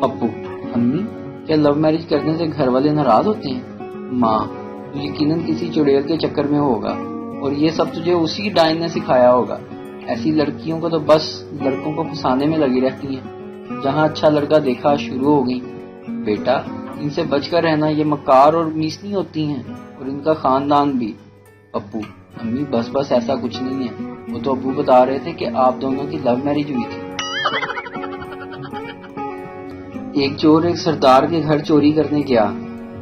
ابو: امی کیا love marriage کرنے سے گھر والے ناراض ہوتے ہیں؟ ماں: یقیناً کسی چڑیل کے چکر میں ہوگا اور یہ سب تجھے اسی ڈائن نے سکھایا ہوگا. ایسی لڑکیوں کو تو بس لڑکوں کو پھنسانے میں لگی رہتی ہیں. جہاں اچھا لڑکا دیکھا شروع ہو گئی. بیٹا ان سے بچ کر رہنا، یہ مکار اور میسنی ہوتی ہیں اور ان کا خاندان بھی. ابو: امی بس ایسا کچھ نہیں ہے. وہ تو ابو بتا رہے تھے کہ آپ دونوں کی لو میرج ہوئی تھی. ایک چور ایک سردار کے گھر چوری کرنے گیا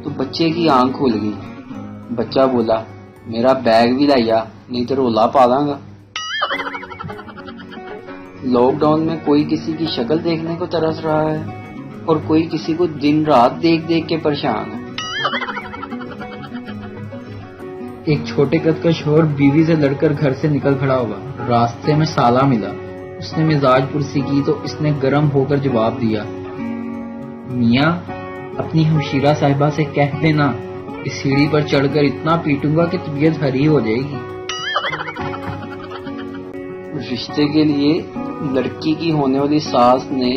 تو بچے کی آنکھ کھل گئی. بچہ بولا: میرا بیگ بھی لایا نہیں تو رولا پالاں گا. لاک ڈاؤن میں کوئی کسی کی شکل دیکھنے کو ترس رہا ہے اور کوئی کسی کو دن رات دیکھ کے پریشان ہے. ایک چھوٹے قد کا شوہر بیوی سے لڑ کر گھر سے نکل کھڑا ہوا. راستے میں سالہ ملا. اس نے مزاج پرسی کی تو اس نے گرم ہو کر جواب دیا: میاں اپنی ہمشیرہ صاحبہ سے کہہ دینا اس سیڑھی پر چڑھ کر اتنا پیٹوں گا کہ طبیعت ہری ہو جائے گی. رشتے کے لیے لڑکی کی ہونے والی ساس نے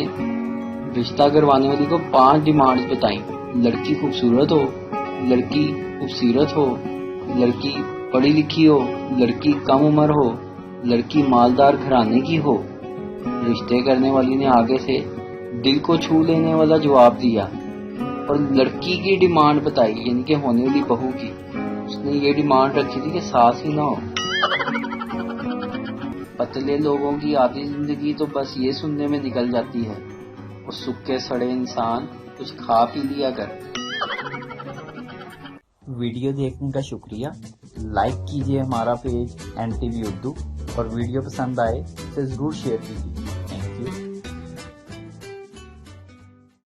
رشتہ کروانے والی کو 5 ڈیمانڈز بتائیں. لڑکی خوبصورت ہو، لڑکی خوبصورت ہو، لڑکی پڑھی لکھی ہو، لڑکی کم عمر ہو، لڑکی مالدار گھرانے کی ہو. رشتے کرنے والی نے آگے سے دل کو چھو لینے والا جواب دیا اور لڑکی کی ڈیمانڈ بتائی، یعنی کہ ہونے والی بہو کی. اس نے یہ ڈیمانڈ رکھی تھی کہ ساس ہی نہ ہو. پتلے لوگوں کی آدھی زندگی تو بس یہ سننے میں نکل جاتی ہے، اور سکے سڑے انسان کچھ کھا پی لیا کر. ویڈیو دیکھنے کا شکریہ. لائک کیجیے ہمارا پیج NTV اردو، اور ویڈیو پسند آئے تو ضرور شیئر کیجیے.